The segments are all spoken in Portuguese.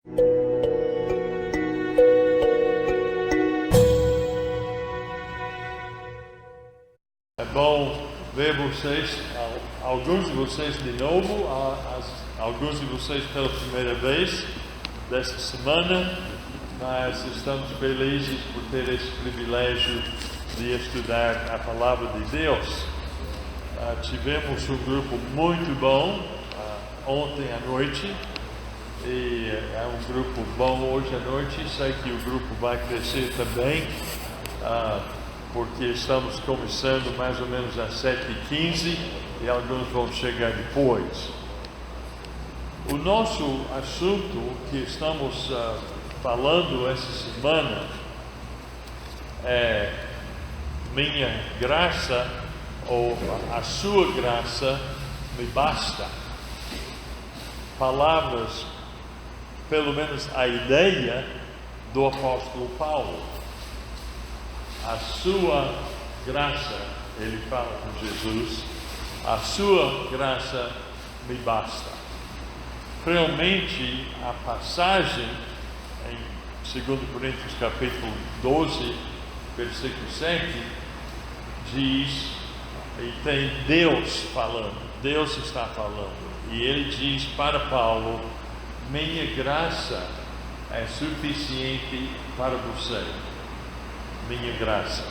É bom ver vocês, alguns de vocês de novo, alguns de vocês pela primeira vez desta semana, mas estamos felizes por ter esse privilégio de estudar a Palavra de Deus. Tivemos um grupo muito bom ontem à noite e é um grupo bom hoje à noite. Sei que o grupo vai crescer também, porque estamos começando mais ou menos às 7h15 e alguns vão chegar depois. O nosso assunto que estamos falando essa semana é minha graça ou a sua graça me basta. Palavras, pelo menos a ideia do apóstolo Paulo. A sua graça, ele fala com Jesus, a sua graça me basta. Realmente, a passagem em 2 Coríntios capítulo 12, versículo 7, diz, e tem Deus falando, Deus está falando, e ele diz para Paulo, minha graça é suficiente para você. Minha graça.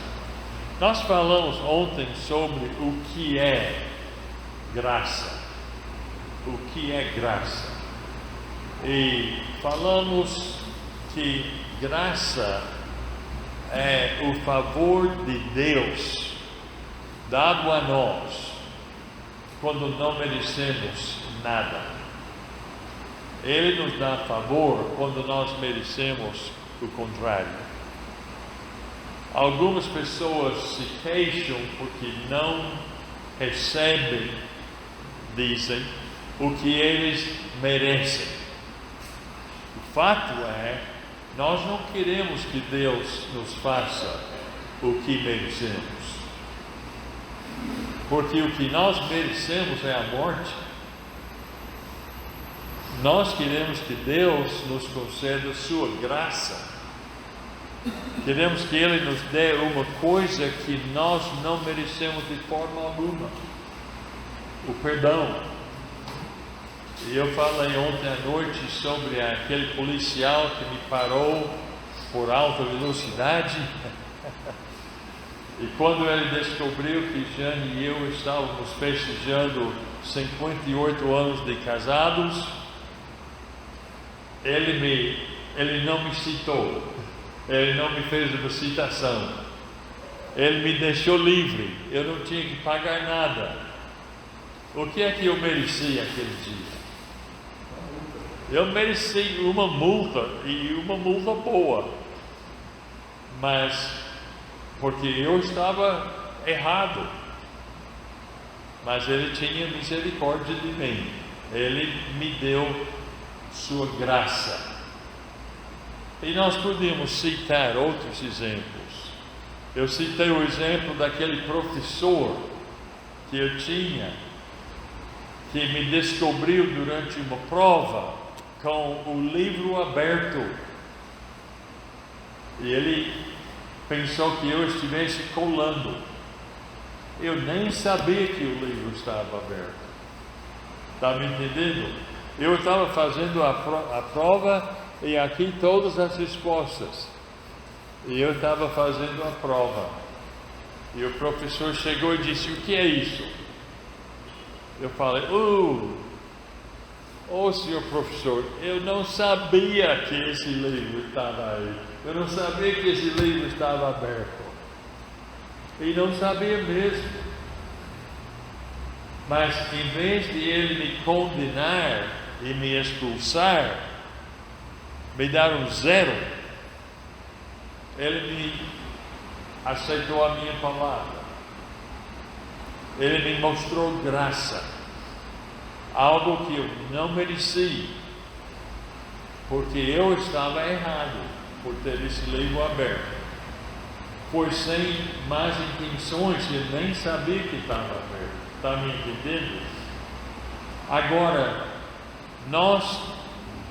Nós falamos ontem sobre o que é graça. O que é graça? E falamos que graça é o favor de Deus dado a nós quando não merecemos nada. Ele nos dá favor quando nós merecemos o contrário. Algumas pessoas se queixam porque não recebem, dizem, o que eles merecem. O fato é, nós não queremos que Deus nos faça o que merecemos. Porque o que nós merecemos é a morte. Nós queremos que Deus nos conceda sua graça. Queremos que Ele nos dê uma coisa que nós não merecemos de forma alguma. O perdão. E eu falei ontem à noite sobre aquele policial que me parou por alta velocidade. E quando ele descobriu que Jane e eu estávamos festejando 58 anos de casados, ele não me citou. Ele não me fez uma citação. Ele me deixou livre. Eu não tinha que pagar nada. O que é que eu mereci aquele dia? Eu mereci uma multa, e uma multa boa. Mas porque eu estava errado. Mas ele tinha misericórdia de mim. Ele me deu sua graça. E nós podemos citar outros exemplos. Eu citei o exemplo daquele professor que eu tinha, que me descobriu durante uma prova com o livro aberto. E ele pensou que eu estivesse colando. Eu nem sabia que o livro estava aberto. Está me entendendo? Eu estava fazendo a prova e aqui todas as respostas. E eu estava fazendo a prova. E o professor chegou e disse, o que é isso? Eu falei, senhor professor, eu não sabia que esse livro estava aí. Eu não sabia que esse livro estava aberto. E não sabia mesmo. Mas em vez de ele me condenar e me expulsar, me dar um 0, ele me aceitou a minha palavra. Ele me mostrou graça, algo que eu não mereci, porque eu estava errado por ter esse livro aberto. Foi sem más intenções, eu nem sabia que estava aberto. Está me entendendo? Agora, nós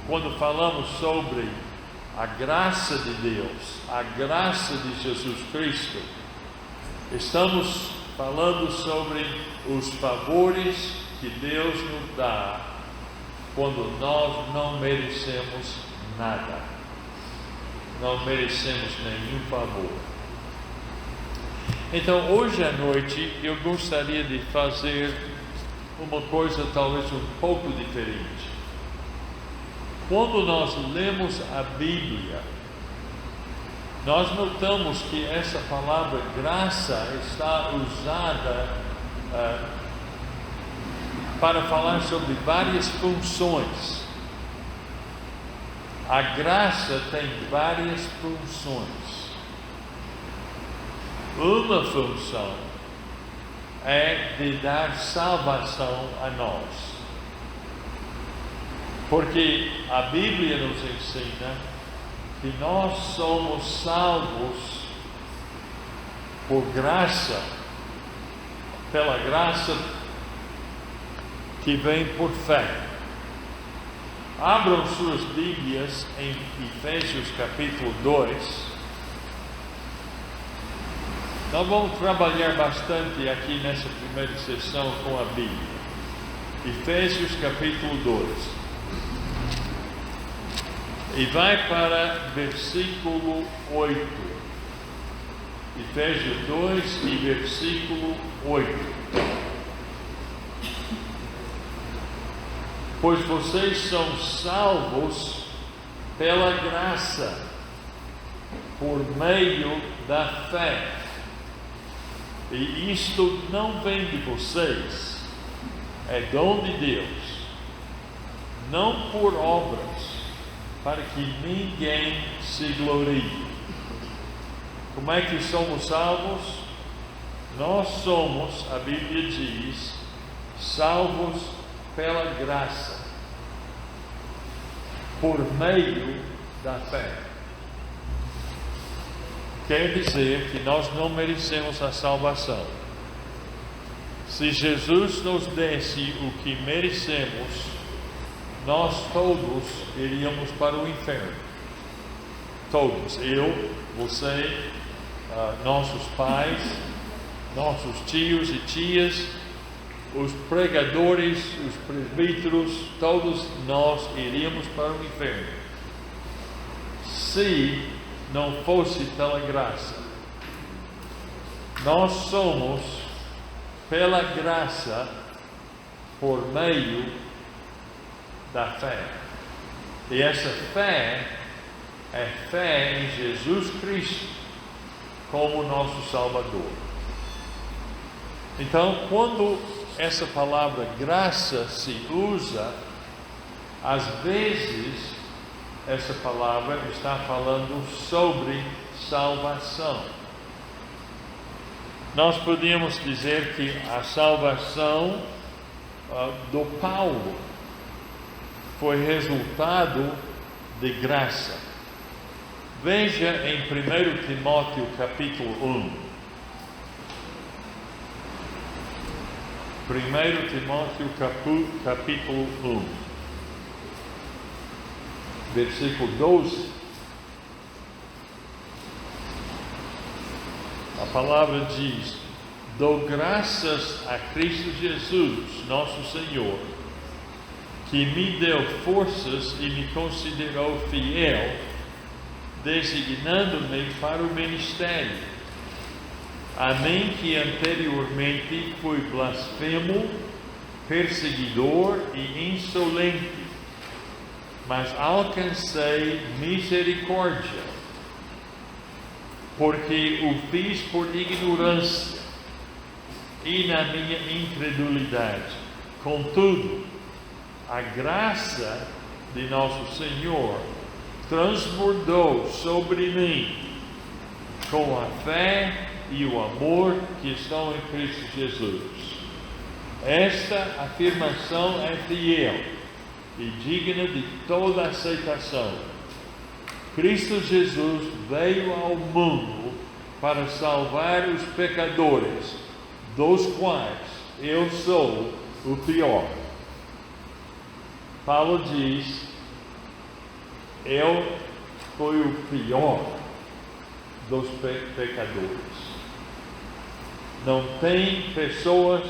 quando falamos sobre a graça de Deus, a graça de Jesus Cristo, estamos falando sobre os favores que Deus nos dá quando nós não merecemos nada, não merecemos nenhum favor. Então, hoje à noite, eu gostaria de fazer uma coisa talvez um pouco diferente. Quando nós lemos a Bíblia, nós notamos que essa palavra graça está usada para falar sobre várias funções. A graça tem várias funções. Uma função é de dar salvação a nós, porque a Bíblia nos ensina que nós somos salvos por graça, pela graça que vem por fé. Abram suas Bíblias em Efésios capítulo 2. Nós vamos trabalhar bastante aqui nessa primeira sessão com a Bíblia. Efésios capítulo 2. E vai para versículo 8. Efésios 2 e versículo 8. Pois vocês são salvos pela graça, por meio da fé. E isto não vem de vocês, é dom de Deus, não por obras, para que ninguém se glorie. Como é que somos salvos? Nós somos, a Bíblia diz, salvos pela graça, por meio da fé. Quer dizer que nós não merecemos a salvação. Se Jesus nos desse o que merecemos, nós todos iríamos para o inferno. Todos, eu, você, nossos pais, nossos tios e tias, os pregadores, os presbíteros, todos nós iríamos para o inferno, se não fosse pela graça. Nós somos pela graça por meio da fé. E essa fé é fé em Jesus Cristo como nosso Salvador. Então, quando essa palavra graça se usa, às vezes essa palavra está falando sobre salvação. Nós podíamos dizer que a salvação do Paulo foi resultado de graça. Veja em 1 Timóteo capítulo 1. 1 Timóteo capítulo 1. Versículo 12, a palavra diz: dou graças a Cristo Jesus, nosso Senhor, que me deu forças e me considerou fiel, designando-me para o ministério, a mim que anteriormente fui blasfemo, perseguidor e insolente, mas alcancei misericórdia, porque o fiz por ignorância e na minha incredulidade. Contudo, a graça de nosso Senhor transbordou sobre mim com a fé e o amor que estão em Cristo Jesus. Esta afirmação é fiel e digna de toda aceitação. Cristo Jesus veio ao mundo para salvar os pecadores, dos quais eu sou o pior. Paulo diz eu fui o pior dos pecadores. Não tem pessoas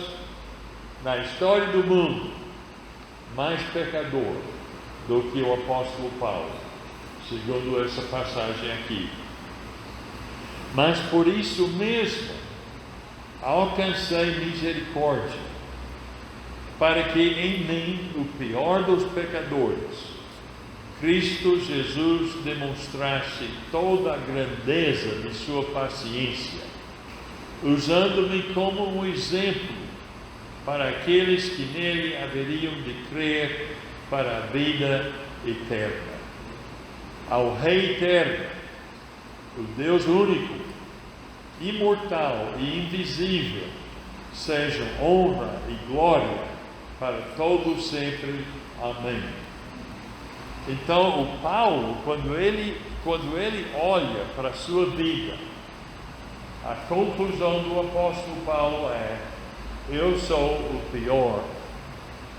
na história do mundo mais pecador do que o apóstolo Paulo, segundo essa passagem aqui. Mas por isso mesmo alcancei misericórdia, para que em mim, o pior dos pecadores, Cristo Jesus demonstrasse toda a grandeza de sua paciência, usando-me como um exemplo para aqueles que nele haveriam de crer para a vida eterna. Ao Rei eterno, o Deus único, imortal e invisível, sejam honra e glória para todos sempre. Amém. Então, o Paulo, quando ele olha para a sua vida, a conclusão do apóstolo Paulo é: eu sou o pior,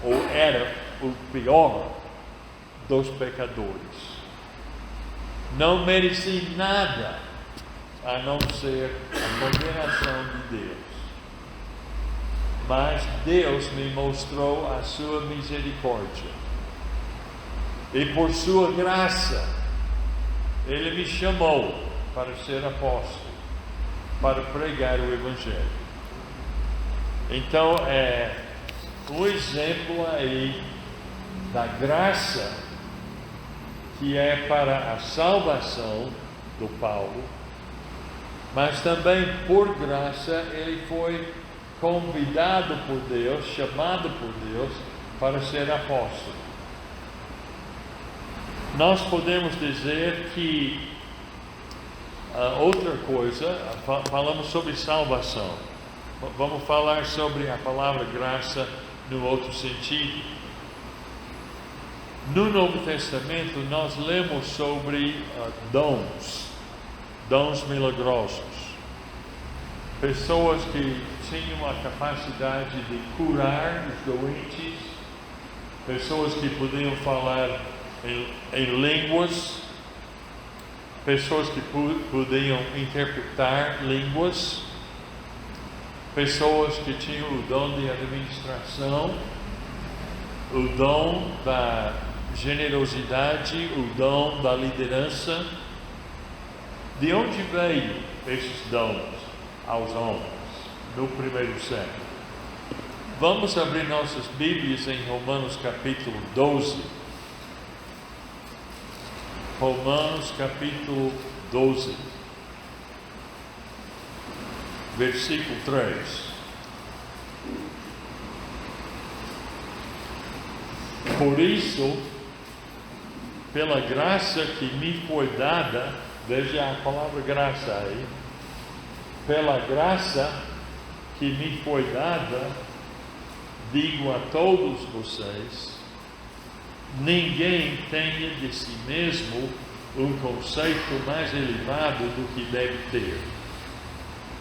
ou era o pior dos pecadores. Não mereci nada a não ser a condenação de Deus. Mas Deus me mostrou a sua misericórdia. E por sua graça, Ele me chamou para ser apóstolo, para pregar o Evangelho. Então, é um exemplo aí da graça que é para a salvação do Paulo, mas também por graça ele foi convidado por Deus, chamado por Deus para ser apóstolo. Nós podemos dizer que outra coisa, falamos sobre salvação, vamos falar sobre a palavra graça no outro sentido. No Novo Testamento nós lemos sobre dons milagrosos, pessoas que tinham a capacidade de curar os doentes, pessoas que podiam falar em línguas, pessoas que podiam interpretar línguas, pessoas que tinham o dom de administração, o dom da generosidade, o dom da liderança. De onde veio esses dons aos homens no primeiro século? Vamos abrir nossas Bíblias em Romanos capítulo 12. Romanos capítulo 12, versículo 3. Por isso, pela graça que me foi dada, veja a palavra graça aí, pela graça que me foi dada, digo a todos vocês: ninguém tenha de si mesmo um conceito mais elevado do que deve ter,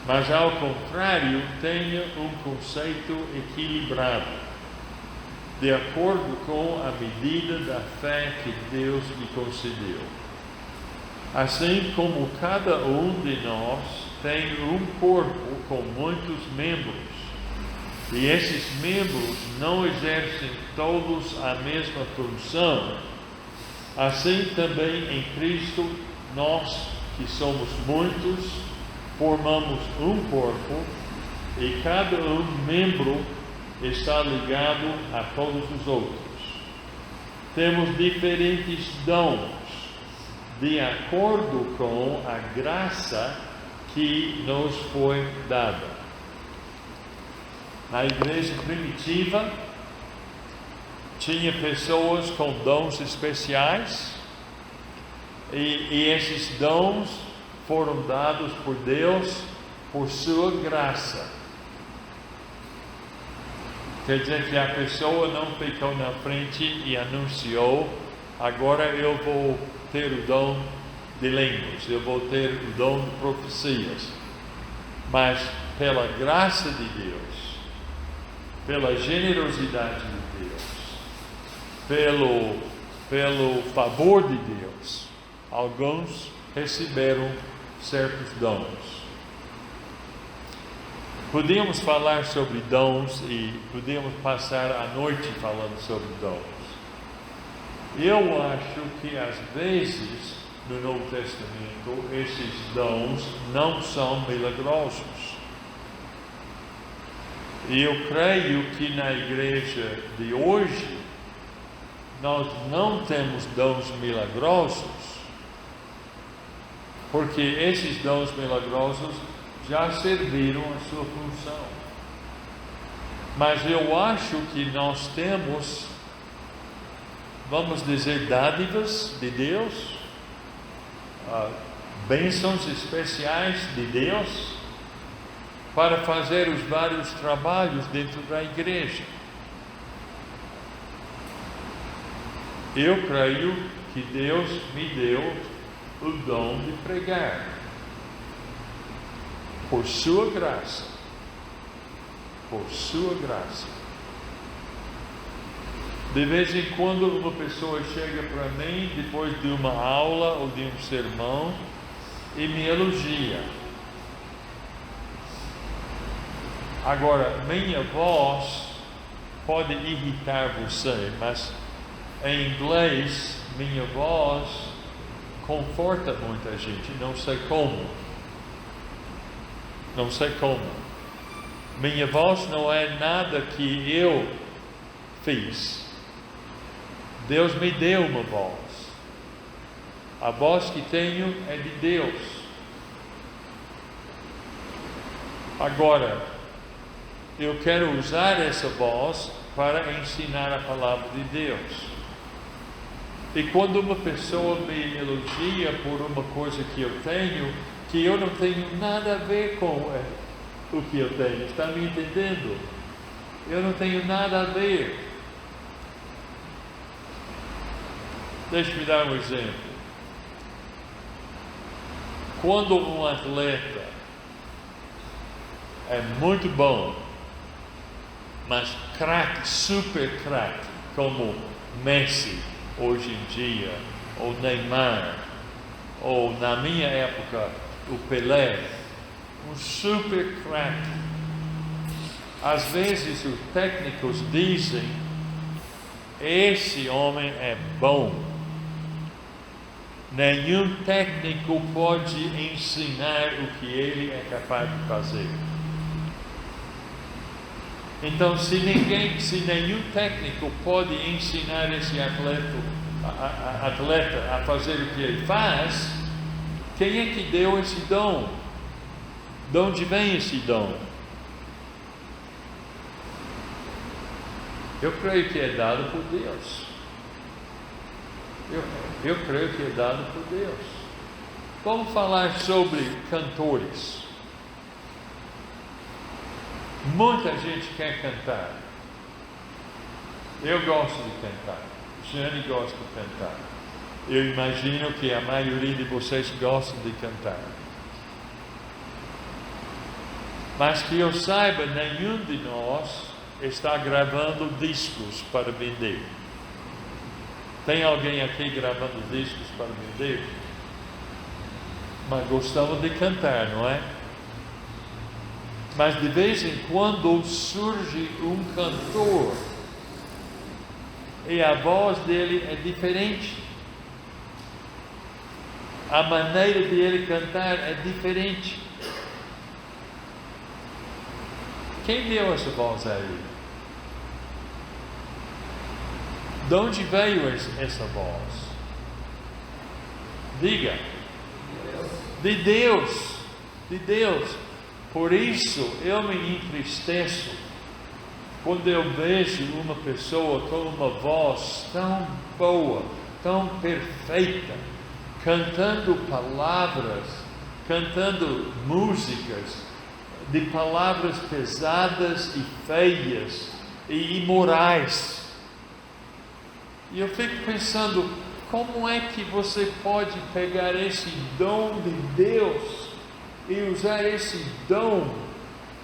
mas ao contrário, tenha um conceito equilibrado, de acordo com a medida da fé que Deus lhe concedeu. Assim como cada um de nós tem um corpo com muitos membros, e esses membros não exercem todos a mesma função, assim também em Cristo, nós que somos muitos, formamos um corpo, e cada um membro está ligado a todos os outros. Temos diferentes dons, de acordo com a graça que nos foi dada. Na igreja primitiva, tinha pessoas com dons especiais, e esses dons foram dados por Deus por sua graça. Quer dizer que a pessoa não ficou na frente e anunciou: agora eu vou ter o dom de línguas, eu vou ter o dom de profecias. Mas pela graça de Deus, pela generosidade de Deus, pelo favor de Deus. Alguns receberam certos dons. Podíamos falar sobre dons e podíamos passar a noite falando sobre dons. Eu acho que às vezes no Novo Testamento esses dons não são milagrosos. E eu creio que na igreja de hoje nós não temos dons milagrosos, porque esses dons milagrosos já serviram a sua função. Mas eu acho que nós temos, vamos dizer, dádivas de Deus, bênçãos especiais de Deus, para fazer os vários trabalhos dentro da igreja. Eu creio que Deus me deu o dom de pregar, por sua graça, por sua graça. De vez em quando uma pessoa chega para mim depois de uma aula ou de um sermão e me elogia. Agora, minha voz pode irritar você, mas em inglês minha voz conforta muita gente, não sei como. Não sei como. Minha voz não é nada que eu fiz. Deus me deu uma voz. A voz que tenho é de Deus. Agora, eu quero usar essa voz para ensinar a palavra de Deus. E quando uma pessoa me elogia por uma coisa que eu não tenho nada a ver com o que eu tenho, está me entendendo? Eu não tenho nada a ver. Deixe-me dar um exemplo. Quando um atleta é muito bom, mas craque, super craque, como Messi hoje em dia, ou Neymar, ou na minha época o Pelé, um super craque. Às vezes os técnicos dizem: esse homem é bom. Nenhum técnico pode ensinar o que ele é capaz de fazer. Então, se nenhum técnico pode ensinar esse atleta a fazer o que ele faz, quem é que deu esse dom? De onde vem esse dom? Eu creio que é dado por Deus. Eu creio que é dado por Deus. Vamos falar sobre cantores. Muita gente quer cantar. Eu gosto de cantar. Jane gosta de cantar. Eu imagino que a maioria de vocês gostam de cantar. Mas que eu saiba, nenhum de nós está gravando discos para vender. Tem alguém aqui gravando discos para vender? Mas gostamos de cantar, não é? Mas de vez em quando surge um cantor e a voz dele é diferente. A maneira de ele cantar é diferente. Quem deu essa voz a ele? De onde veio essa voz? Diga. De Deus. De Deus. Por isso eu me entristeço quando eu vejo uma pessoa com uma voz tão boa, tão perfeita, cantando palavras, cantando músicas de palavras pesadas e feias e imorais. E eu fico pensando, como é que você pode pegar esse dom de Deus e usar esse dom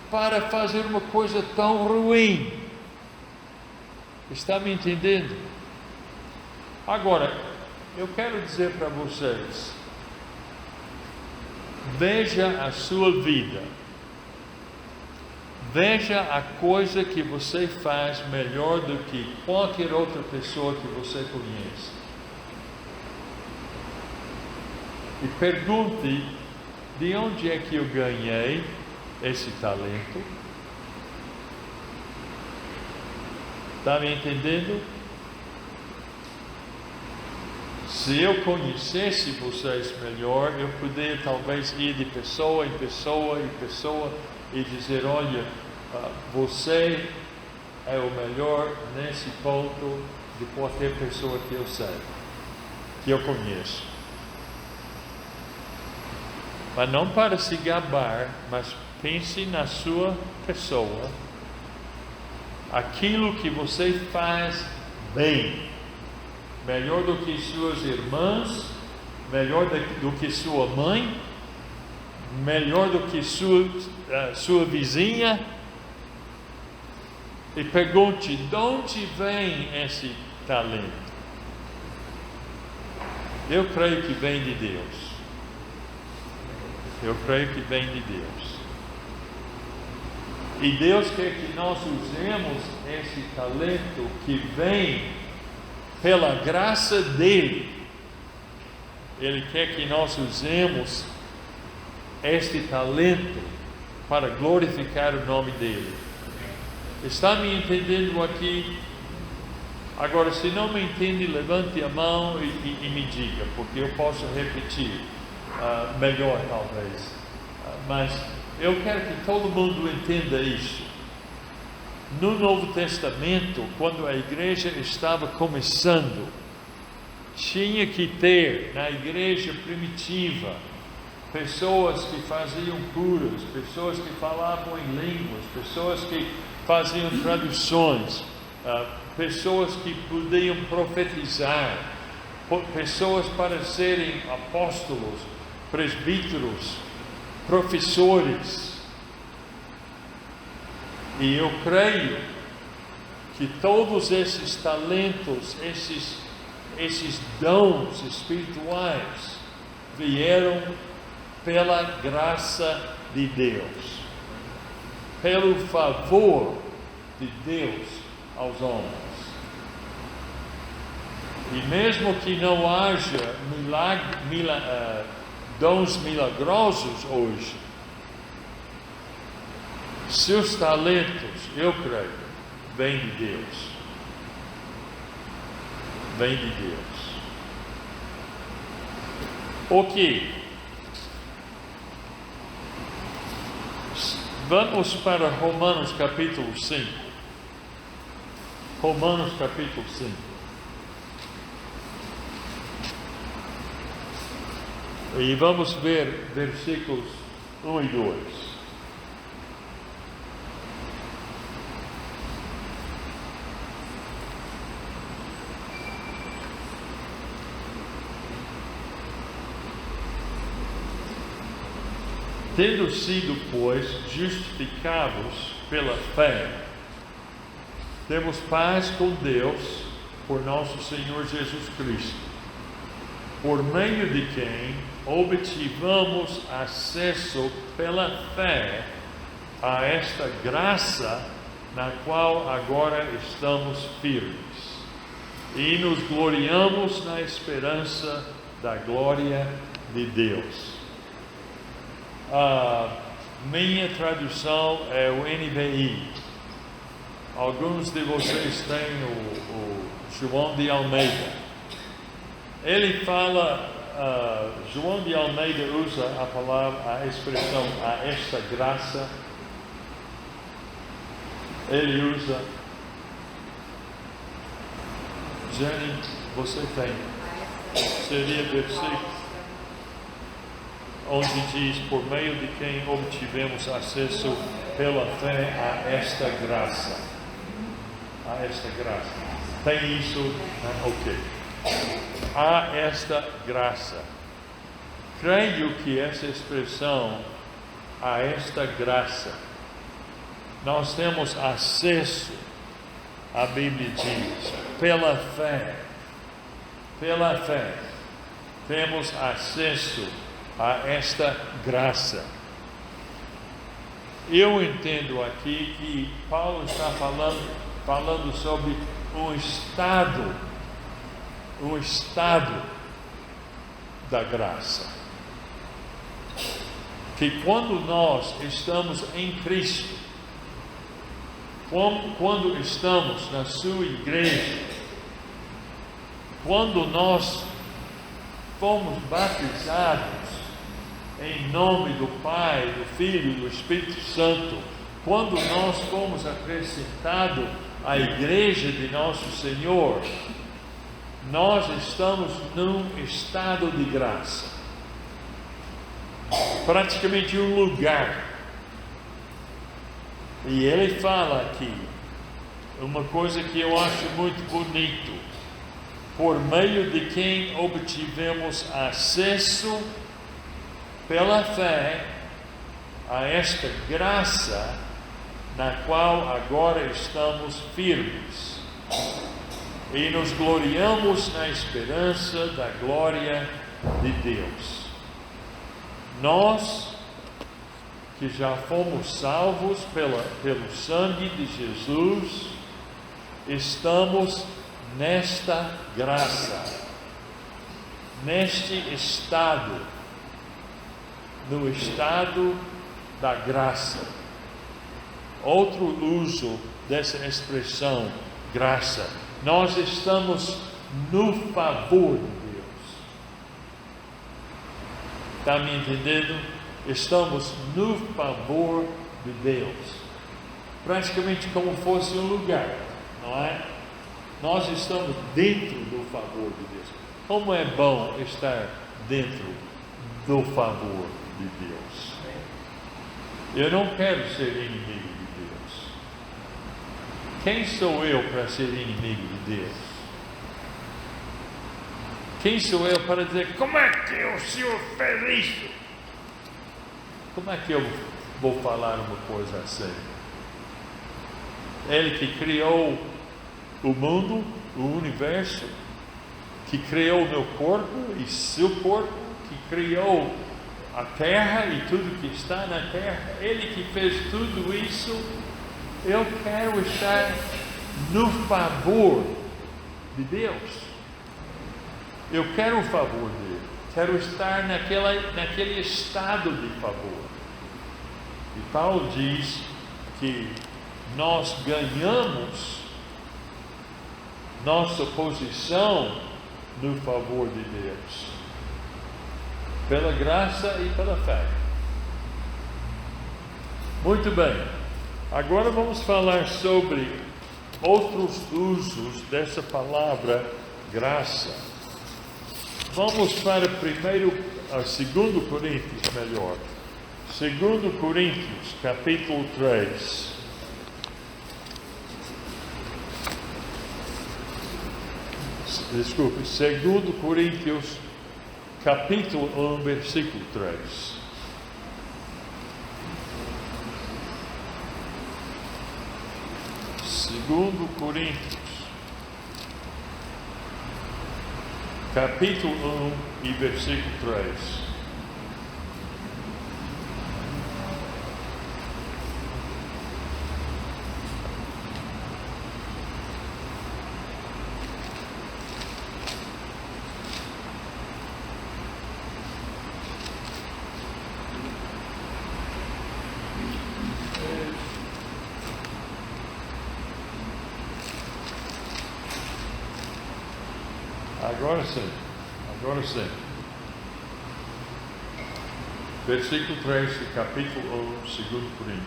para fazer uma coisa tão ruim? Está me entendendo? Agora, eu quero dizer para vocês, veja a sua vida, veja a coisa que você faz melhor do que qualquer outra pessoa que você conhece. E pergunte, de onde é que eu ganhei esse talento? Está me entendendo? Se eu conhecesse vocês melhor, eu poderia talvez ir de pessoa em pessoa e dizer, olha, você é o melhor nesse ponto de qualquer pessoa que eu sei, que eu conheço. Mas não para se gabar, mas pense na sua pessoa, aquilo que você faz bem, melhor do que suas irmãs, melhor do que sua mãe, melhor do que sua vizinha, e pergunte, de onde vem esse talento? Eu creio que vem de Deus. Eu creio que vem de Deus. E Deus quer que nós usemos esse talento que vem pela graça dele. Ele quer que nós usemos este talento para glorificar o nome dele. Está me entendendo aqui? Agora, se não me entende, levante a mão e me diga, porque eu posso repetir melhor talvez. Mas eu quero que todo mundo entenda isso. No Novo Testamento, quando a igreja estava começando, tinha que ter na igreja primitiva pessoas que faziam curas, pessoas que falavam em línguas, pessoas que faziam traduções, pessoas que podiam profetizar, pessoas para serem apóstolos, presbíteros, professores. E eu creio que todos esses talentos, esses dons espirituais vieram pela graça de Deus, pelo favor de Deus aos homens. E mesmo que não haja dons milagrosos hoje, seus talentos, eu creio, vêm de Deus. Vem de Deus. Ok. Vamos para Romanos capítulo 5. Romanos capítulo 5. E vamos ver versículos 1 e 2. Tendo sido, pois, justificados pela fé, temos paz com Deus por nosso Senhor Jesus Cristo, por meio de quem obtivamos acesso pela fé a esta graça na qual agora estamos firmes, e nos gloriamos na esperança da glória de Deus. A minha tradução é o NVI. Alguns de vocês têm o João de Almeida. Ele fala, João de Almeida usa a palavra, a expressão, a esta graça. Ele usa, Jenny, você tem, seria versículo onde diz, por meio de quem obtivemos acesso pela fé a esta graça. A esta graça. Tem isso? Ok. A esta graça. Creio que essa expressão, a esta graça, nós temos acesso, a Bíblia diz, pela fé. pela fé, temos acesso a esta graça. Eu entendo aqui que Paulo está falando sobre um estado da graça. Que quando nós estamos em Cristo, quando estamos na sua igreja, quando nós fomos batizados em nome do Pai, do Filho e do Espírito Santo, quando nós fomos acrescentados à igreja de nosso Senhor, nós estamos num estado de graça, praticamente um lugar. E ele fala aqui uma coisa que eu acho muito bonito: por meio de quem obtivemos acesso pela fé a esta graça na qual agora estamos firmes e nos gloriamos na esperança da glória de Deus. Nós que já fomos salvos pelo sangue de Jesus, estamos nesta graça, neste estado, no estado da graça. Outro uso dessa expressão, graça: nós estamos no favor de Deus. Está me entendendo? Estamos no favor de Deus, praticamente como fosse um lugar, não é? Nós estamos dentro do favor de Deus. Como é bom estar dentro do favor de Deus. Eu não quero ser inimigo de Deus. Quem sou eu para ser inimigo de Deus? Quem sou eu para dizer, como é que o Senhor fez isso? Como é que eu vou falar uma coisa assim? Ele que criou o mundo, o universo, que criou o meu corpo e seu corpo, que criou a terra e tudo que está na terra, ele que fez tudo isso. Eu quero estar no favor de Deus. Eu quero o favor dele. Quero estar naquele estado de favor. E Paulo diz que nós ganhamos nossa posição no favor de Deus, pela graça e pela fé. Muito bem, agora vamos falar sobre outros usos dessa palavra graça. Vamos para primeiro, 2 Coríntios, melhor. 2 Coríntios, capítulo 3. Desculpe, 2 Coríntios, capítulo 1, versículo 3. Segundo Coríntios, capítulo 1 e versículo 3. Agora sim. Versículo 3 do capítulo 1, 2 Coríntios.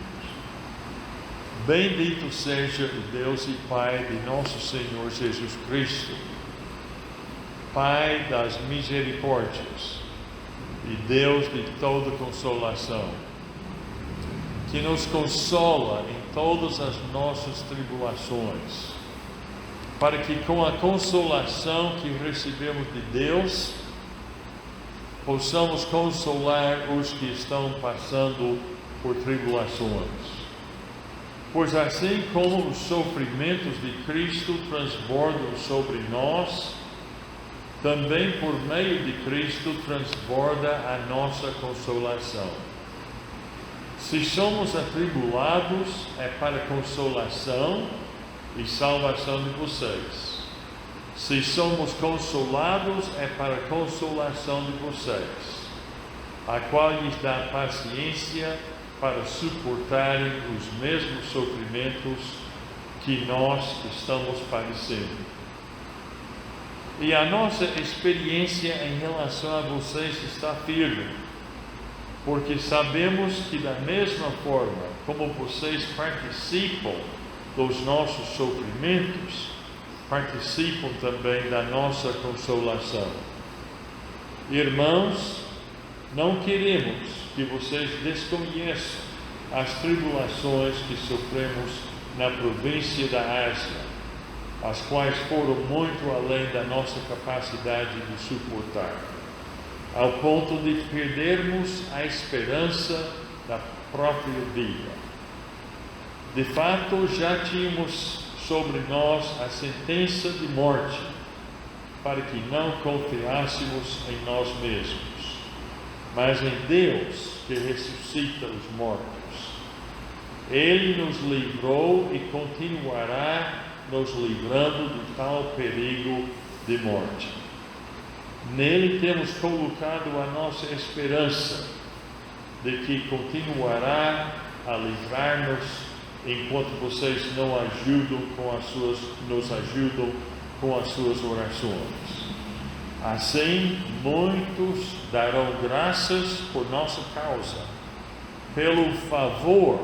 Bendito seja o Deus e Pai de nosso Senhor Jesus Cristo, Pai das misericórdias e Deus de toda consolação, que nos consola em todas as nossas tribulações, para que com a consolação que recebemos de Deus, possamos consolar os que estão passando por tribulações. Pois assim como os sofrimentos de Cristo transbordam sobre nós, também por meio de Cristo transborda a nossa consolação. Se somos atribulados, é para consolação e salvação de vocês. Se somos consolados, é para consolação de vocês, a qual lhes dá paciência para suportarem os mesmos sofrimentos que nós estamos padecendo. E a nossa experiência em relação a vocês está firme, porque sabemos que da mesma forma como vocês participam dos nossos sofrimentos, participam também da nossa consolação. Irmãos, não queremos que vocês desconheçam as tribulações que sofremos na província da Ásia, as quais foram muito além da nossa capacidade de suportar, ao ponto de perdermos a esperança da própria vida. De fato, já tínhamos sobre nós a sentença de morte, para que não confiássemos em nós mesmos, mas em Deus que ressuscita os mortos. Ele nos livrou e continuará nos livrando de tal perigo de morte. Nele temos colocado a nossa esperança de que continuará a livrar-nos enquanto vocês nos ajudam com as suas orações. Assim, muitos darão graças por nossa causa, pelo favor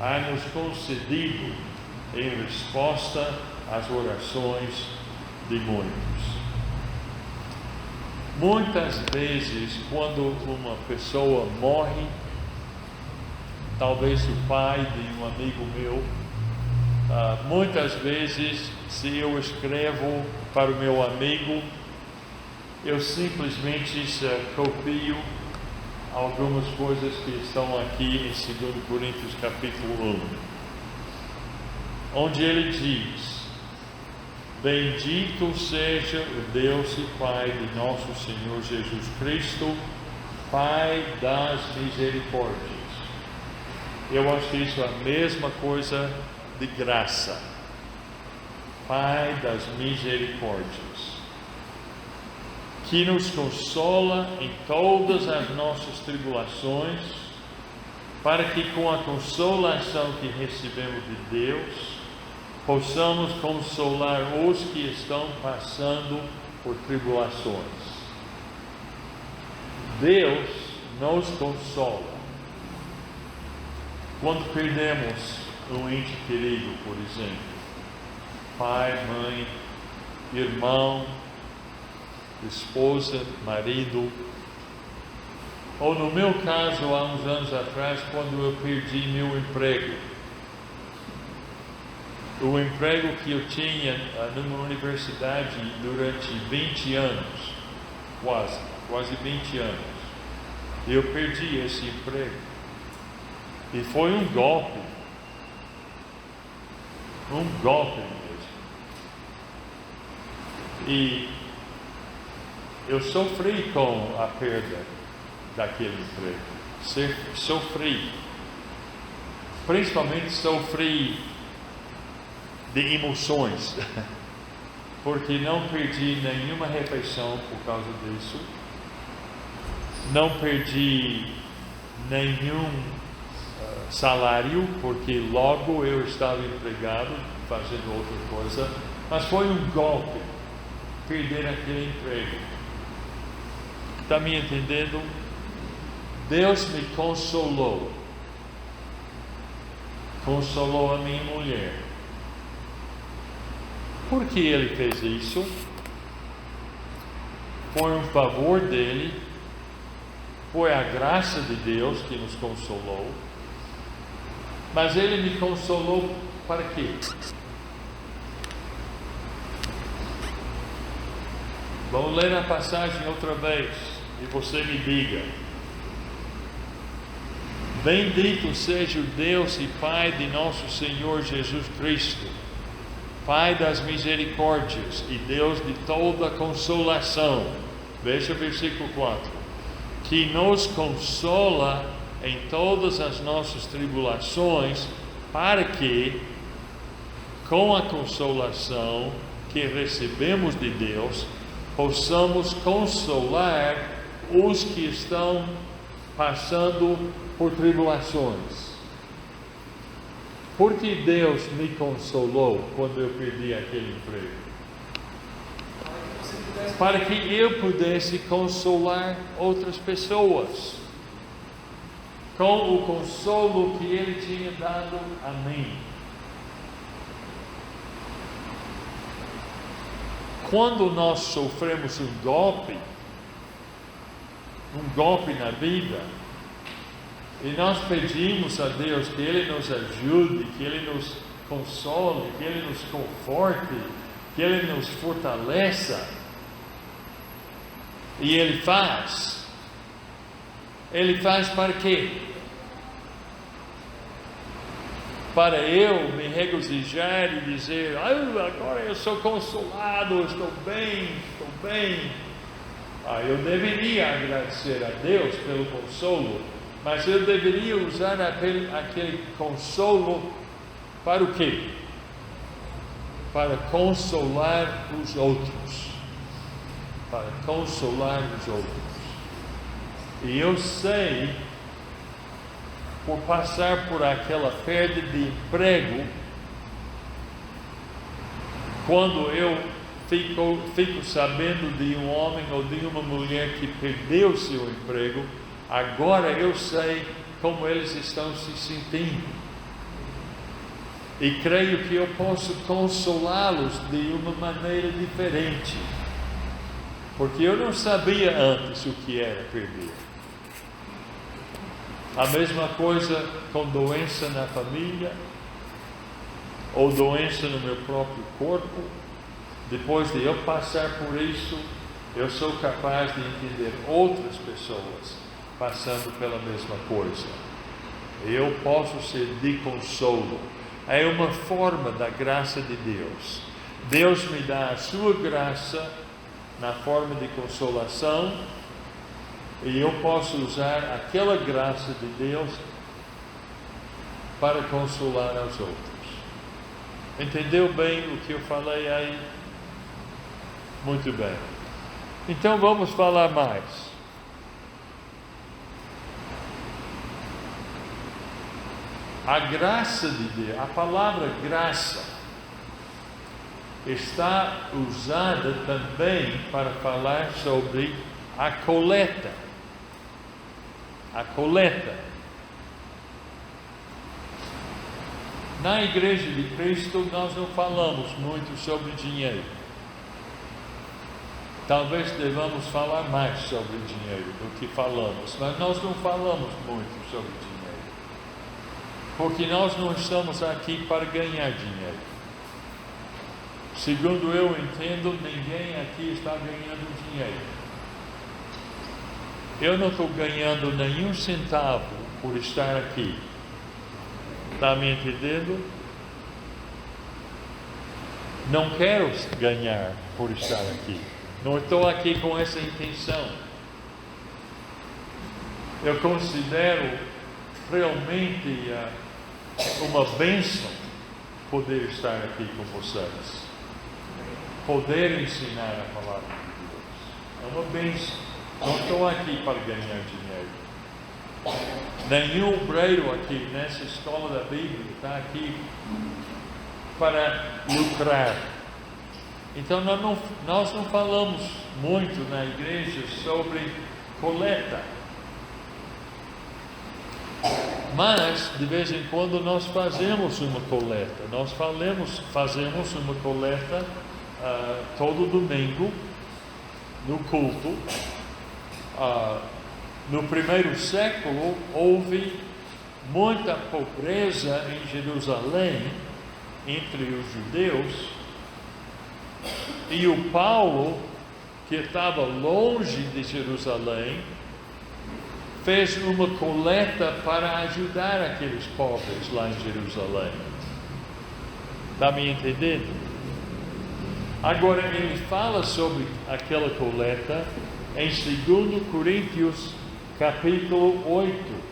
a-nos concedido em resposta às orações de muitos. Muitas vezes, quando uma pessoa morre, talvez o pai de um amigo meu, muitas vezes, se eu escrevo para o meu amigo, eu simplesmente copio algumas coisas que estão aqui em 2 Coríntios capítulo 1, onde ele diz: bendito seja o Deus e Pai de nosso Senhor Jesus Cristo, Pai das misericórdias. Eu acho que isso é a mesma coisa de graça. Pai das misericórdias, que nos consola em todas as nossas tribulações, para que com a consolação que recebemos de Deus, possamos consolar os que estão passando por tribulações. Deus nos consola quando perdemos um ente querido, por exemplo, pai, mãe, irmão, esposa, marido, ou no meu caso, há uns anos atrás, quando eu perdi meu emprego. O emprego que eu tinha numa universidade durante 20 anos, quase 20 anos, eu perdi esse emprego. E foi um golpe mesmo. E eu sofri com a perda daquele emprego. Sofri. Principalmente sofri de emoções, porque não perdi nenhuma refeição por causa disso. Não perdi nenhum salário, porque logo eu estava empregado, fazendo outra coisa. Mas foi um golpe perder aquele emprego. Está me entendendo? Deus me consolou a minha mulher. Por que Ele fez isso? Foi um favor dEle, foi a graça de Deus que nos consolou. Mas Ele me consolou para quê? Vamos ler a passagem outra vez e você me diga. Bendito seja o Deus e Pai de nosso Senhor Jesus Cristo, Pai das misericórdias e Deus de toda consolação. Veja o versículo 4. Que nos consola em todas as nossas tribulações, para que, com a consolação que recebemos de Deus, possamos consolar os que estão passando por tribulações. Por que Deus me consolou quando eu perdi aquele emprego? Para que eu pudesse consolar outras pessoas com o consolo que Ele tinha dado a mim. Quando nós sofremos um golpe na vida, e nós pedimos a Deus que Ele nos ajude, que Ele nos console, que Ele nos conforte, que Ele nos fortaleça, e Ele faz para quê? Para eu me regozijar e dizer, agora eu sou consolado, estou bem. Eu deveria agradecer a Deus pelo consolo, mas eu deveria usar aquele consolo para o quê? Para consolar os outros. Para consolar os outros. E eu sei, por passar por aquela perda de emprego, quando eu fico sabendo de um homem ou de uma mulher que perdeu seu emprego, agora eu sei como eles estão se sentindo. E creio que eu posso consolá-los de uma maneira diferente. Porque eu não sabia antes o que era perder. A mesma coisa com doença na família, ou doença no meu próprio corpo. Depois de eu passar por isso, eu sou capaz de entender outras pessoas passando pela mesma coisa. Eu posso ser de consolo. É uma forma da graça de Deus. Deus me dá a sua graça na forma de consolação, e eu posso usar aquela graça de Deus para consolar aos outros. Entendeu bem o que eu falei aí? Muito bem. Então vamos falar mais. A graça de Deus, a palavra graça, está usada também para falar sobre a coleta. A coleta. Na Igreja de Cristo nós não falamos muito sobre dinheiro. Talvez devamos falar mais sobre dinheiro do que falamos, mas nós não falamos muito sobre dinheiro. Porque nós não estamos aqui para ganhar dinheiro. Segundo eu entendo, ninguém aqui está ganhando dinheiro. Eu não estou ganhando nenhum centavo por estar aqui. Está me entendendo? Não quero ganhar por estar aqui. Não estou aqui com essa intenção. Eu considero realmente uma bênção poder estar aqui com vocês. Poder ensinar a palavra de Deus. É uma bênção. Não estou aqui para ganhar dinheiro. Nenhum obreiro aqui nessa escola da Bíblia está aqui para lucrar. Então nós não falamos muito na igreja sobre coleta. Mas de vez em quando nós fazemos uma coleta. Nós fazemos uma coleta todo domingo no culto. No primeiro século houve muita pobreza em Jerusalém entre os judeus, e o Paulo, que estava longe de Jerusalém, fez uma coleta para ajudar aqueles pobres lá em Jerusalém. Está me entendendo? Agora ele fala sobre aquela coleta em 2 Coríntios capítulo 8.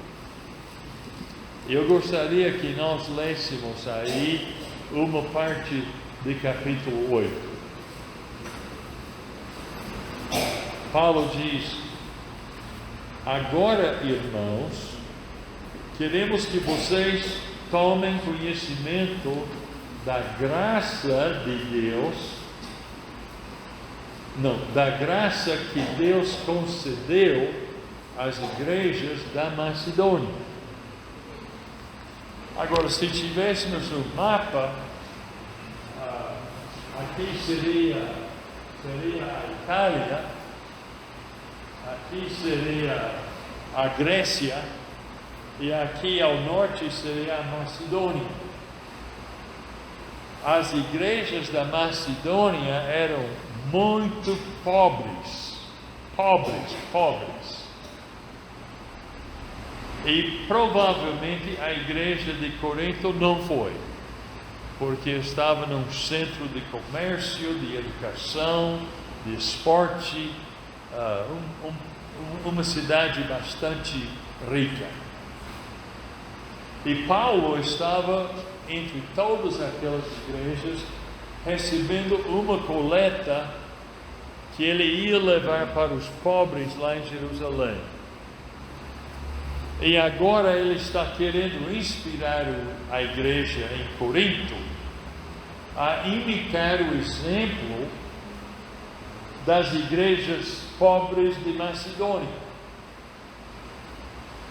Eu gostaria que nós lêssemos aí uma parte de capítulo 8. Paulo diz: agora, irmãos, queremos que vocês tomem conhecimento da graça de Deus, da graça que Deus concedeu às igrejas da Macedônia. Agora, se tivéssemos um mapa, aqui seria a Itália, aqui seria a Grécia, e aqui ao norte seria a Macedônia. As igrejas da Macedônia eram muito pobres. E provavelmente a igreja de Corinto não foi, porque estava num centro de comércio, de educação, de esporte, uma cidade bastante rica. E Paulo estava entre todas aquelas igrejas, recebendo uma coleta que ele ia levar para os pobres lá em Jerusalém. E agora ele está querendo inspirar a igreja em Corinto a imitar o exemplo das igrejas pobres de Macedônia.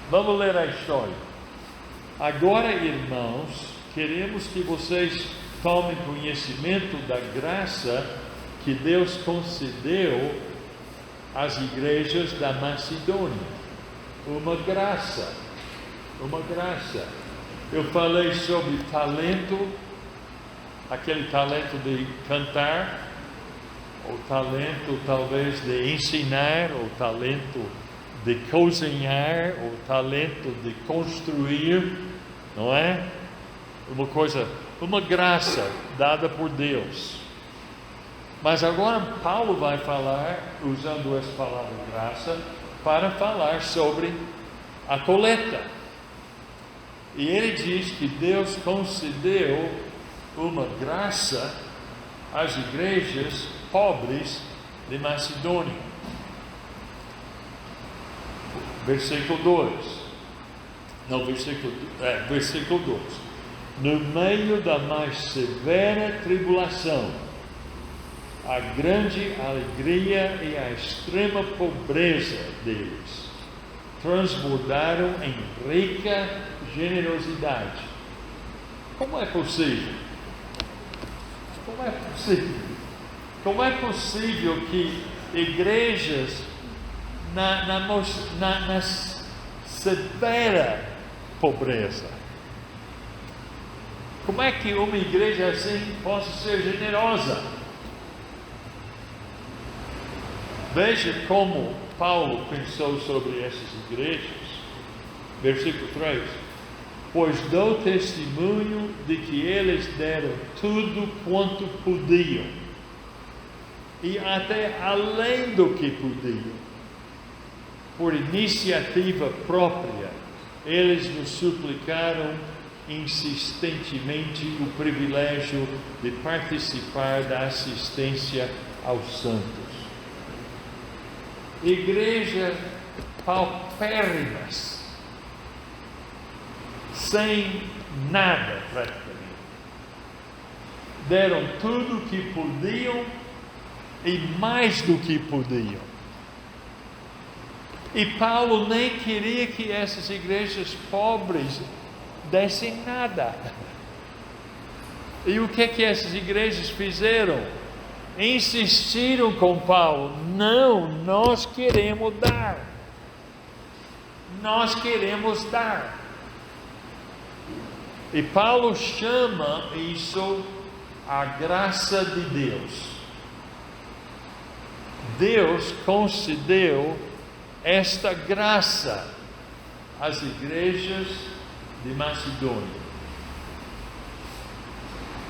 Vamos ler a história. Agora, irmãos, queremos que vocês tomem conhecimento da graça que Deus concedeu às igrejas da Macedônia. Uma graça. Eu falei sobre talento, aquele talento de cantar, o talento talvez de ensinar, o talento de cozinhar, o talento de construir, não é? Uma graça dada por Deus. Mas agora Paulo vai falar, usando essa palavra graça, para falar sobre a coleta. E ele diz que Deus concedeu uma graça às igrejas pobres de Macedônia. Versículo 2. No meio da mais severa tribulação, a grande alegria e a extrema pobreza deles transbordaram em rica generosidade. Como é possível? Como é possível que igrejas na severa pobreza, como é que uma igreja assim possa ser generosa? Veja como Paulo pensou sobre essas igrejas. Versículo 3. Pois dou testemunho de que eles deram tudo quanto podiam, e até além do que podiam. Por iniciativa própria, eles nos suplicaram insistentemente o privilégio de participar da assistência aos santos. Igrejas paupérrimas, sem nada praticamente, deram tudo o que podiam e mais do que podiam. E Paulo nem queria que essas igrejas pobres dessem nada. E o que essas igrejas fizeram? Insistiram com Paulo: não, nós queremos dar. E Paulo chama isso a graça de Deus. Deus concedeu esta graça às igrejas de Macedônia.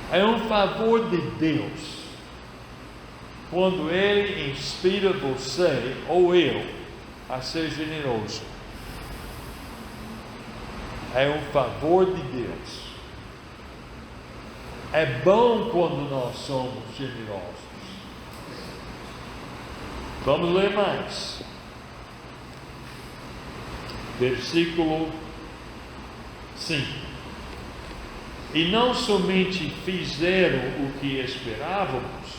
É um favor de Deus. quando Ele inspira você ou eu a ser generoso. É um favor de Deus. É bom quando nós somos generosos. Vamos ler mais. Versículo 5. E não somente fizeram o que esperávamos,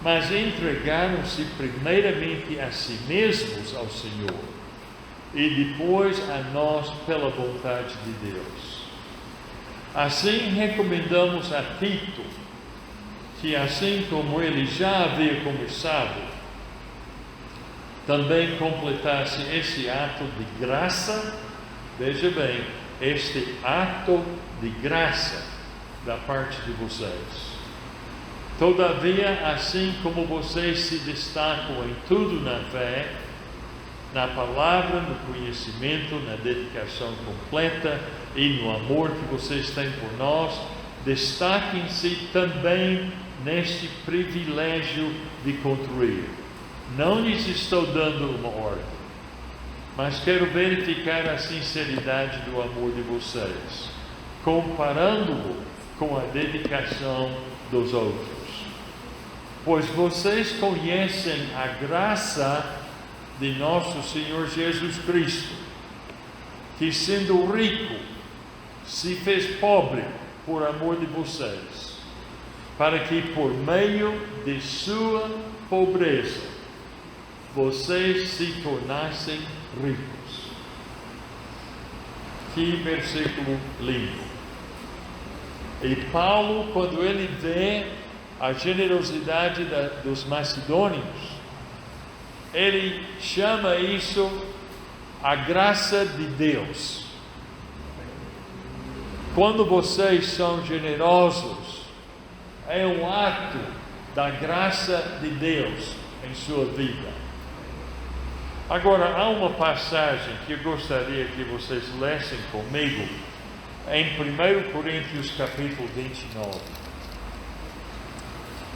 mas entregaram-se primeiramente a si mesmos ao Senhor, e depois a nós pela vontade de Deus. Assim recomendamos a Tito, que assim como ele já havia começado, também completasse esse ato de graça. Veja bem, este ato de graça da parte de vocês. Todavia, assim como vocês se destacam em tudo na fé, na palavra, no conhecimento, na dedicação completa e no amor que vocês têm por nós, destaquem-se também neste privilégio de contribuir. Não lhes estou dando uma ordem, mas quero verificar a sinceridade do amor de vocês, comparando-o com a dedicação dos outros. Pois vocês conhecem a graça de nosso Senhor Jesus Cristo, que sendo rico, se fez pobre por amor de vocês, para que por meio de sua pobreza vocês se tornassem ricos. Que versículo lindo! E Paulo, quando ele vê a generosidade dos macedônios, ele chama isso a graça de Deus. Quando vocês são generosos, é um ato da graça de Deus em sua vida. Agora, há uma passagem que eu gostaria que vocês lessem comigo, em 1 Coríntios capítulo 29.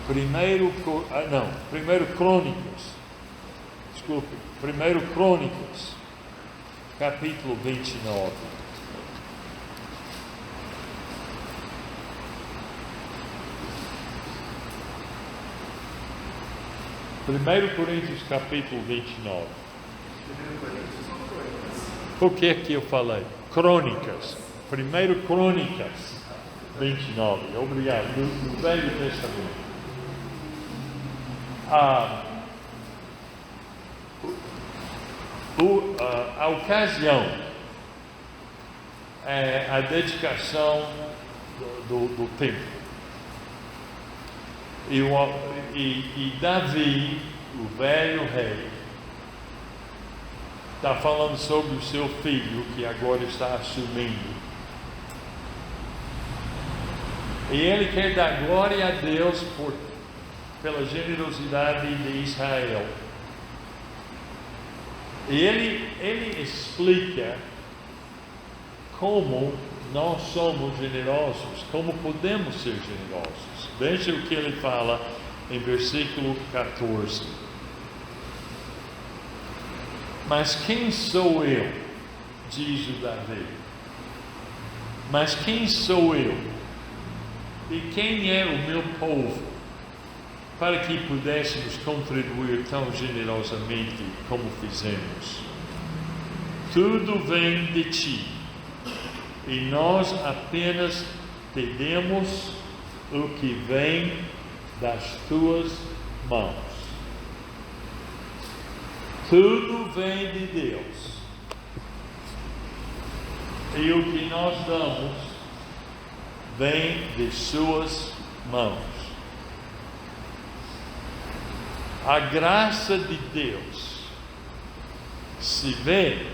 1 Crônicas. Desculpe, 1 Crônicas, capítulo 29. Primeiro Coríntios, capítulo 29. O que é que eu falei? Crônicas. 1 Crônicas, 29. Obrigado. No Velho Testamento. A ocasião é a dedicação do templo. E Davi, o velho rei, está falando sobre o seu filho que agora está assumindo. E ele quer dar glória a Deus pela generosidade de Israel. E ele explica como nós somos generosos, como podemos ser generosos. Veja o que ele fala em versículo 14. Mas quem sou eu? Diz o Davi. Mas quem sou eu? E quem é o meu povo? Para que pudéssemos contribuir tão generosamente como fizemos. Tudo vem de ti, e nós apenas pedimos o que vem das tuas mãos. Tudo vem de Deus, e o que nós damos vem de suas mãos. A graça de Deus se vê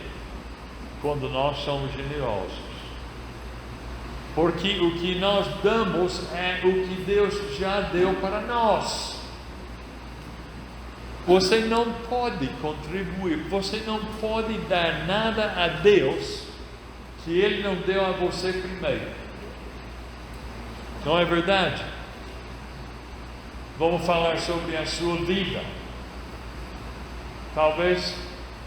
quando nós somos generosos, porque o que nós damos é o que Deus já deu para nós. Você não pode contribuir, você não pode dar nada a Deus que Ele não deu a você primeiro. Não é verdade? vamos falar sobre a sua vida. Talvez,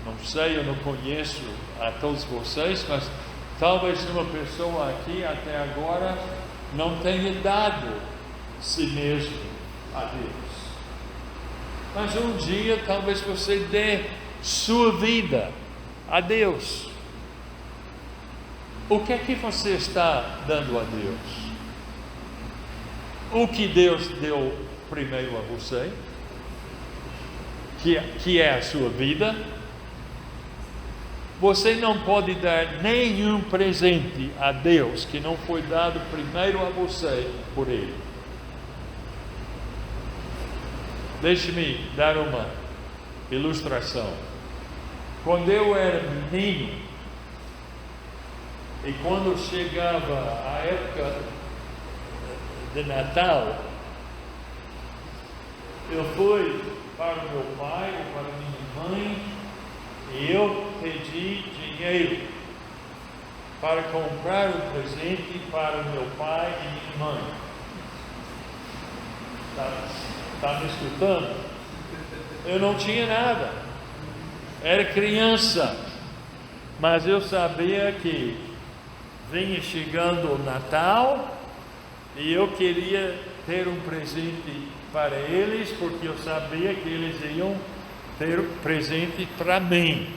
não sei, eu não conheço a todos vocês, mas talvez uma pessoa aqui até agora não tenha dado si mesmo a Deus. Mas um dia talvez você dê sua vida a Deus. O que é que você está dando a Deus? O que Deus deu primeiro a você, que é a sua vida. Você não pode dar nenhum presente a Deus que não foi dado primeiro a você por Ele. Deixe-me dar uma ilustração. Quando eu era menino, e quando chegava a época de Natal, eu fui para o meu pai ou para a minha mãe e eu pedi dinheiro para comprar um presente para o meu pai e minha mãe. Está me escutando? Eu não tinha nada, era criança, mas eu sabia que vinha chegando o Natal e eu queria ter um presente para eles, porque eu sabia que eles iam ter um presente para mim.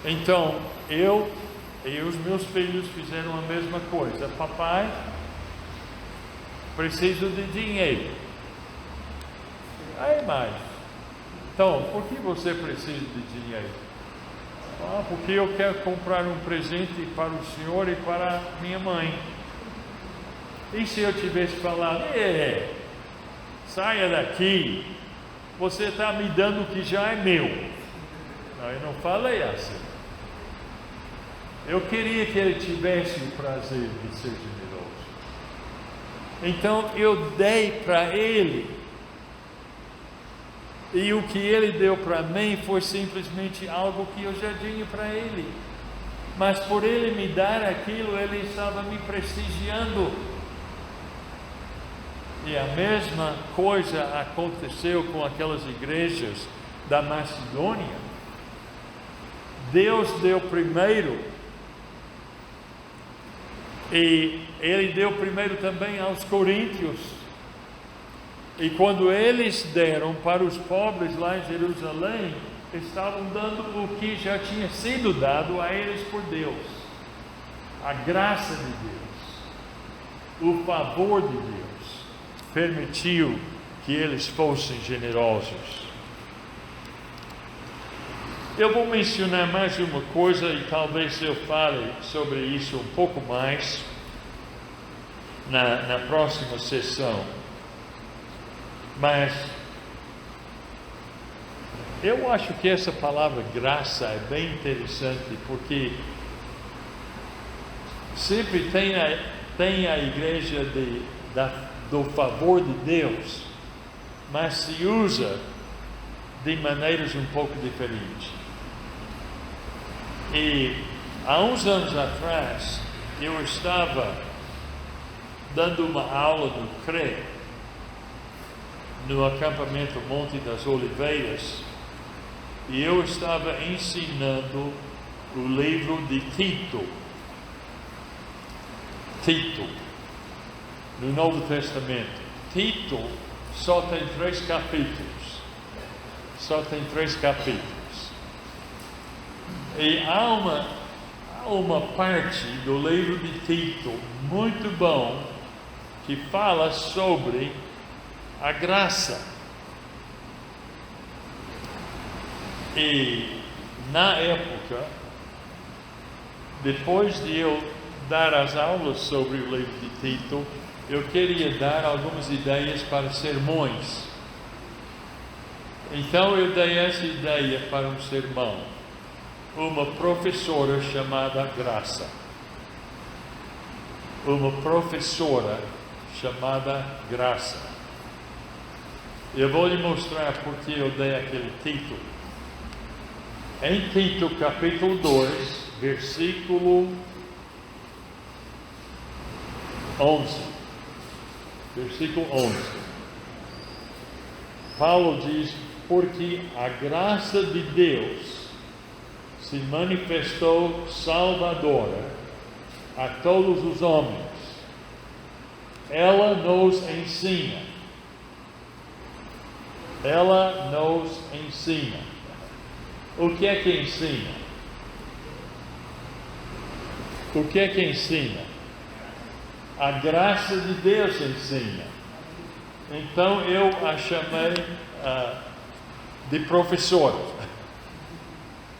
Então, eu e os meus filhos fizeram a mesma coisa. Papai, preciso de dinheiro. Aí mais. Então, por que você precisa de dinheiro? Porque eu quero comprar um presente para o senhor e para minha mãe. E se eu tivesse falado, saia daqui, você está me dando o que já é meu. Não, eu não falei assim. Eu queria que ele tivesse o prazer de ser generoso. Então eu dei para ele. E o que ele deu para mim foi simplesmente algo que eu já tinha para ele. Mas por ele me dar aquilo, ele estava me prestigiando. E a mesma coisa aconteceu com aquelas igrejas da Macedônia. Deus deu primeiro, e Ele deu primeiro também aos coríntios. E quando eles deram para os pobres lá em Jerusalém, estavam dando o que já tinha sido dado a eles por Deus. A graça de Deus, o favor de Deus, permitiu que eles fossem generosos. Eu vou mencionar mais uma coisa e talvez eu fale sobre isso um pouco mais na próxima sessão. Mas eu acho que essa palavra graça é bem interessante, porque sempre tem a igreja do favor de Deus, mas se usa de maneiras um pouco diferentes. E há uns anos atrás eu estava dando uma aula no CRE, no acampamento Monte das Oliveiras, e eu estava ensinando o livro de Tito, no Novo Testamento. Tito só tem 3 capítulos, e há uma parte do livro de Tito muito bom que fala sobre a graça. E na época, depois de eu dar as aulas sobre o livro de Tito, eu queria dar algumas ideias para sermões. Então eu dei essa ideia para um sermão. Uma professora chamada Graça. Eu vou lhe mostrar porque eu dei aquele título. Em Tito capítulo 2, versículo 11. versículo 11. Paulo diz: porque a graça de Deus se manifestou salvadora a todos os homens. Ela nos ensina. Ela nos ensina. O que é que ensina? O que é que ensina? A graça de Deus ensina. Então eu a chamei de professora.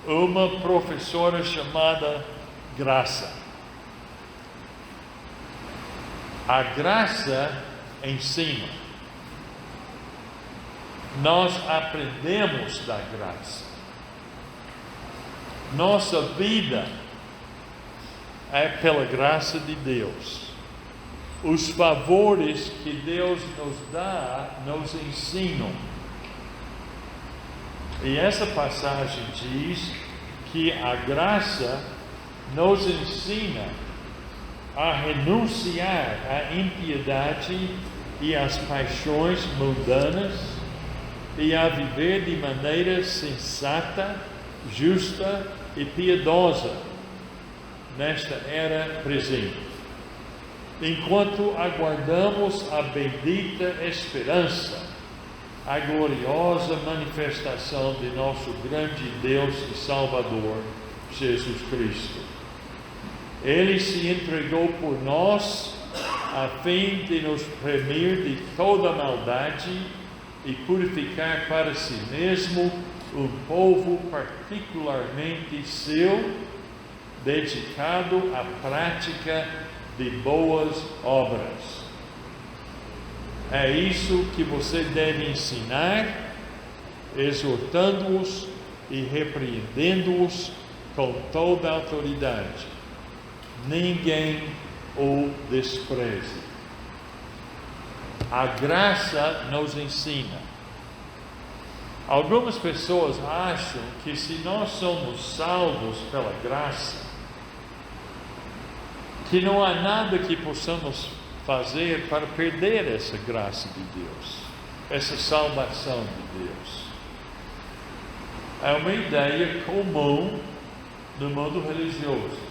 Uma professora chamada Graça. A graça ensina. Nós aprendemos da graça. Nossa vida é pela graça de Deus. Os favores que Deus nos dá nos ensinam. E essa passagem diz que a graça nos ensina a renunciar à impiedade e às paixões mundanas e a viver de maneira sensata, justa e piedosa nesta era presente, enquanto aguardamos a bendita esperança, a gloriosa manifestação de nosso grande Deus e Salvador, Jesus Cristo. Ele se entregou por nós a fim de nos remir de toda maldade e purificar para si mesmo um povo particularmente seu, dedicado à prática de boas obras. É isso que você deve ensinar, exortando-os e repreendendo-os com toda a autoridade. Ninguém o despreze. A graça nos ensina. Algumas pessoas acham que se nós somos salvos pela graça, que não há nada que possamos fazer para perder essa graça de Deus, essa salvação de Deus. É uma ideia comum no mundo religioso.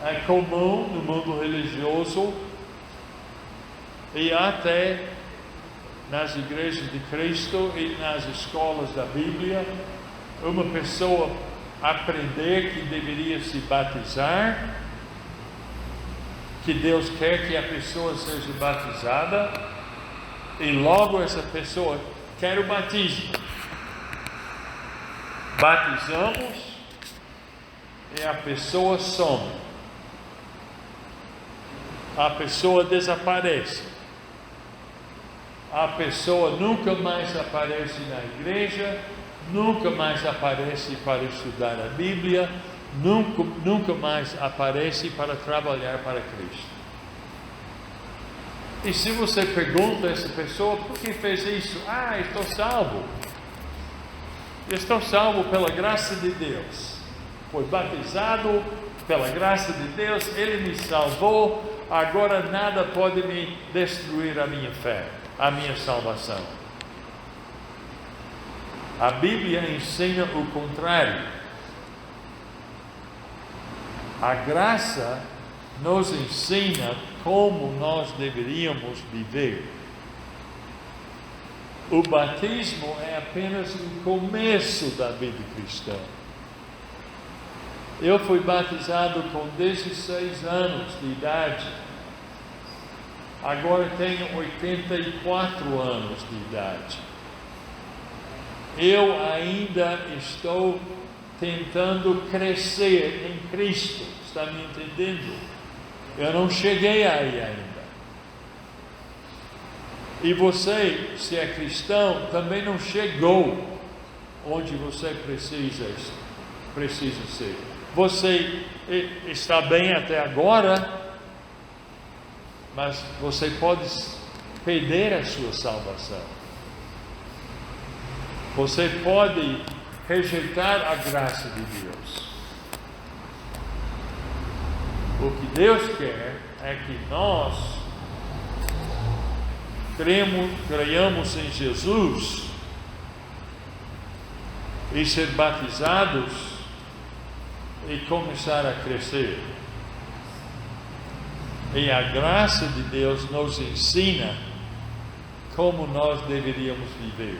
É comum no mundo religioso e até nas igrejas de Cristo e nas escolas da Bíblia, uma pessoa aprender que deveria se batizar, que Deus quer que a pessoa seja batizada, e logo essa pessoa quer o batismo. Batizamos e a pessoa some. A pessoa desaparece. A pessoa nunca mais aparece na igreja, nunca mais aparece para estudar a Bíblia, nunca mais aparece para trabalhar para Cristo. E se você pergunta a essa pessoa, por que fez isso? Estou salvo. Estou salvo pela graça de Deus. Fui batizado pela graça de Deus, Ele me salvou, agora nada pode me destruir a minha fé, a minha salvação. A Bíblia ensina o contrário. A graça nos ensina como nós deveríamos viver. O batismo é apenas o começo da vida cristã. Eu fui batizado com 16 anos de idade. Agora tenho 84 anos de idade. Eu ainda estou tentando crescer em Cristo. Está me entendendo? Eu não cheguei aí ainda. E você, se é cristão, também não chegou onde você precisa ser. Você está bem até agora, mas você pode perder a sua salvação. Você pode rejeitar a graça de Deus. O que Deus quer é que nós creiamos em Jesus e ser batizados e começar a crescer. E a graça de Deus nos ensina como nós deveríamos viver.